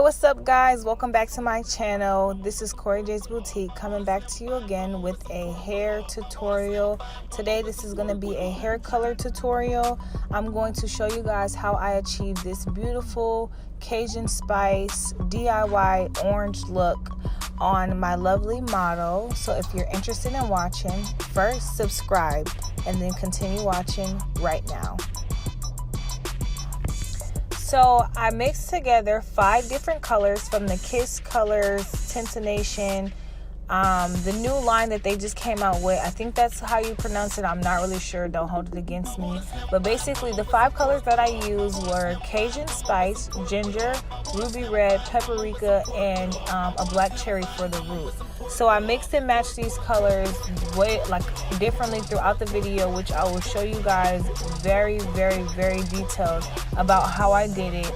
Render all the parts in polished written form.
what's up guys, welcome back to my channel. This is Corey J's Boutique coming back to you again with a hair tutorial. Today this is going to be a hair color tutorial. I'm going to show you guys how I achieved this beautiful Cajun spice DIY orange look on my lovely model. So if you're interested in watching, first subscribe and then continue watching right now. So I mixed together 5 different colors from the Kiss Colors Tintation, the new line that they just came out with. I think that's how you pronounce it. I'm not really sure. Don't hold it against me. But basically the 5 colors that I used were Cajun Spice, Ginger, Ruby Red, Paprika, and a black cherry for the root. So I mixed and matched these colors differently throughout the video, which I will show you guys very detailed about how I did it,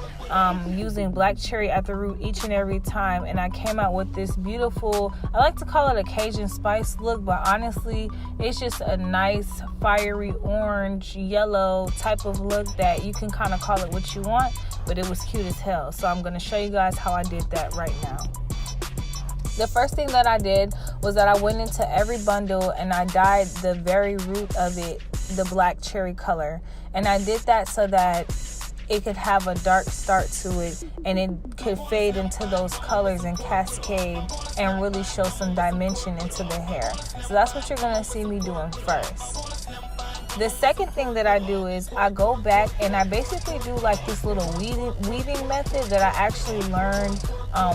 using black cherry at the root each and every time. And I came out with this beautiful, I like to call it a Cajun spice look, but honestly it's just a nice fiery orange yellow type of look that you can kind of call it what you want, but it was cute as hell. So I'm going to show you guys how I did that right now. The first thing that I did was that I went into every bundle and I dyed the very root of it the black cherry color. And I did that so that it could have a dark start to it and it could fade into those colors and cascade and really show some dimension into the hair. So that's what you're going to see me doing first. The second thing that I do is I go back and I basically do like this little weaving method that I actually learned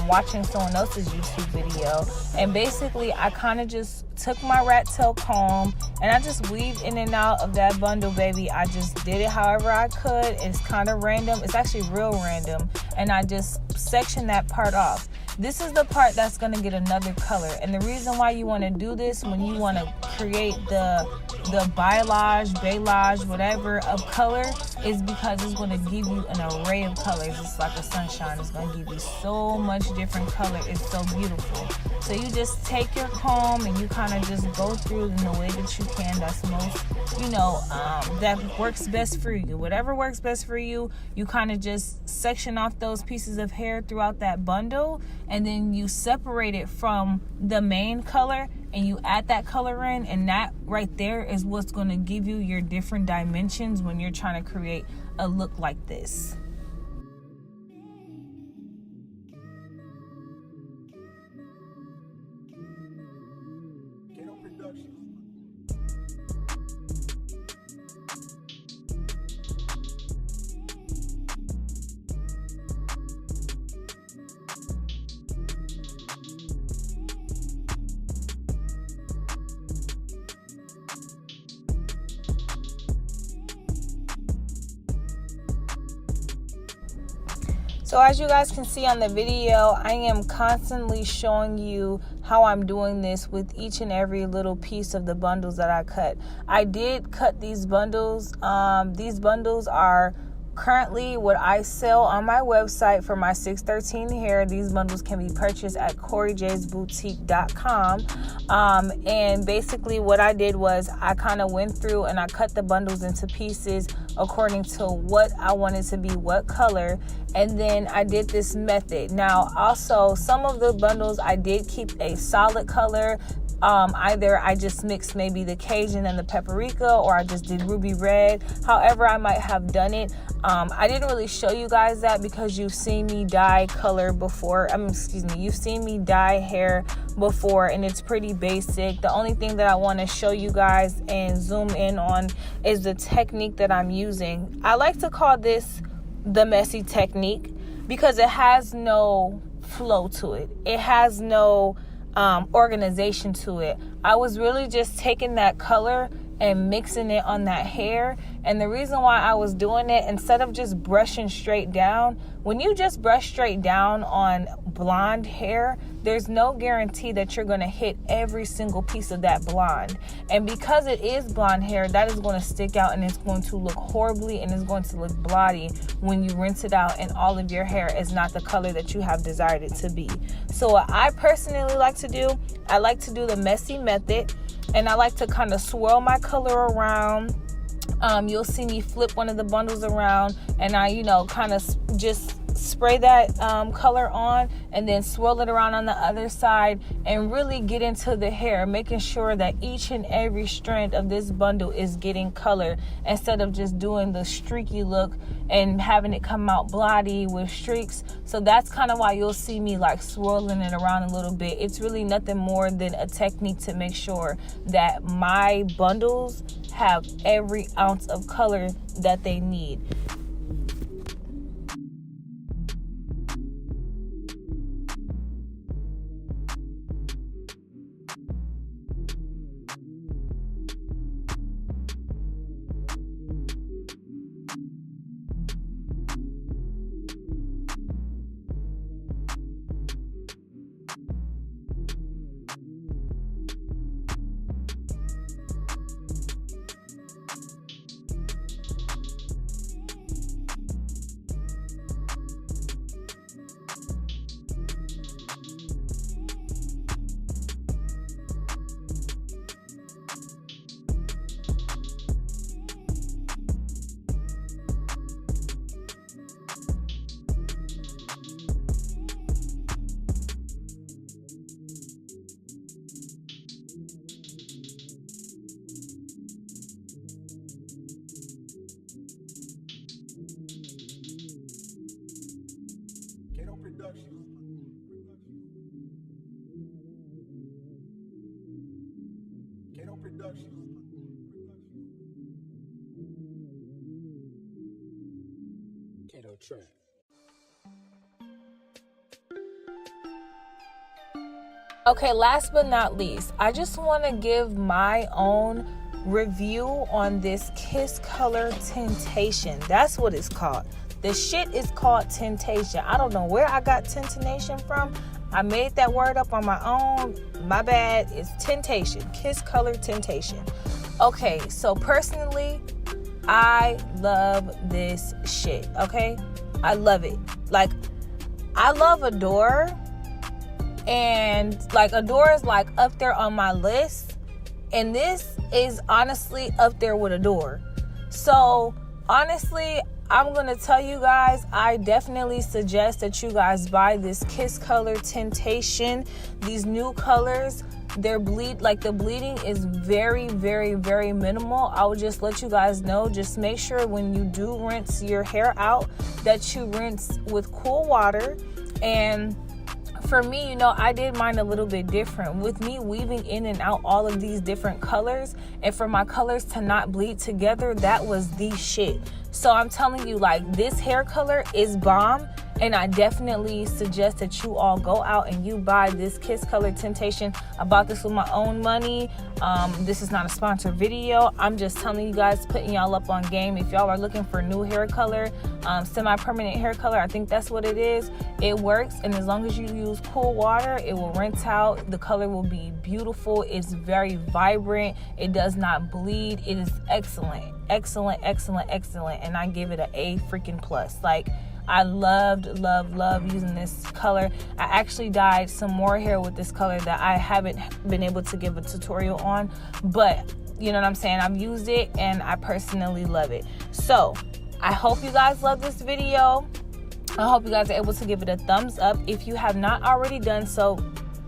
watching someone else's YouTube video. And basically I kind of just took my rat tail comb and I just weaved in and out of that bundle, baby. I just did it however I could. It's kind of random. It's actually real random. And I just sectioned that part off. This is the part that's going to get another color. And the reason why you want to do this when you want to create the balayage, whatever of color, is because it's going to give you an array of colors. It's like a sunshine. It's going to give you so much different color. It's so beautiful. So you just take your comb and you kind of just go through in the way that you can. That's most, that works best for you. Whatever works best for you, you kind of just section off those pieces of hair throughout that bundle, and then you separate it from the main color and you add that color in, and that right there is what's going to give you your different dimensions when you're trying to create a look like this. So as you guys can see on the video, I am constantly showing you how I'm doing this with each and every little piece of the bundles that I cut. I did cut these bundles. These bundles are currently what I sell on my website for my 613 hair. These bundles can be purchased at CoreyJ'sBoutique.com. And basically what I did was I kind of went through and I cut the bundles into pieces according to what I wanted to be what color. And then I did this method. Now also some of the bundles I did keep a solid color. Either I just mixed maybe the Cajun and the Paprika, or I just did ruby red. However I might have done it. I didn't really show you guys that because you've seen me dye color before. You've seen me dye hair before and it's pretty basic. The only thing that I want to show you guys and zoom in on is the technique that I'm using. I like to call this the messy technique because it has no flow to it. It has no organization to it. I was really just taking that color and mixing it on that hair. And the reason why I was doing it, instead of just brushing straight down, when you just brush straight down on blonde hair, there's no guarantee that you're going to hit every single piece of that blonde. And because it is blonde hair, that is going to stick out and it's going to look horribly and it's going to look blotty when you rinse it out and all of your hair is not the color that you have desired it to be. So what I personally like to do, I like to do the messy method, and I like to kind of swirl my color around. You'll see me flip one of the bundles around and I, kind of just spray that color on, and then swirl it around on the other side, and really get into the hair, making sure that each and every strand of this bundle is getting color, instead of just doing the streaky look and having it come out blotty with streaks. So that's kind of why you'll see me like swirling it around a little bit. It's really nothing more than a technique to make sure that my bundles have every ounce of color that they need. Track. Okay, last but not least, I just want to give my own review on this Kiss Color Tintation. That's what it's called. The shit is called Tintation. I don't know where I got tintation from. I made that word up on my own. My bad. It's Tintation. Kiss Color Tintation. Okay, so personally, I love this shit, okay? I love it. Like, I love Adore, and like Adore is like up there on my list, and this is honestly up there with Adore. So honestly, I'm gonna tell you guys, I definitely suggest that you guys buy this Kiss Color Tintation. These new colors, the bleeding is very, very, very minimal. I would just let you guys know, just make sure when you do rinse your hair out that you rinse with cool water. And for me, you know, I did mine a little bit different with me weaving in and out all of these different colors, and for my colors to not bleed together, that was the shit. So I'm telling you, like, this hair color is bomb, and I definitely suggest that you all go out and you buy this Kiss Color Tintation. I bought this with my own money. This is not a sponsored video. I'm just telling you guys, putting y'all up on game. If y'all are looking for new hair color, semi-permanent hair color, I think that's what it is. It works, and as long as you use cool water, it will rinse out. The color will be beautiful. It's very vibrant. It does not bleed. It is excellent, excellent, excellent, excellent, and I give it an A freaking plus. Like, I love using this color. I actually dyed some more hair with this color that I haven't been able to give a tutorial on, but you know what I'm saying, I've used it and I personally love it. So I hope you guys love this video. I hope you guys are able to give it a thumbs up. If you have not already done so,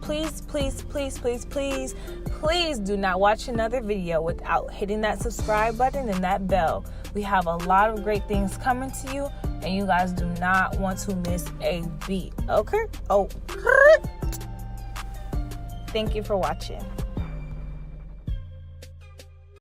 please do not watch another video without hitting that subscribe button and that bell. We have a lot of great things coming to you, and you guys do not want to miss a beat. Okay? Thank you for watching.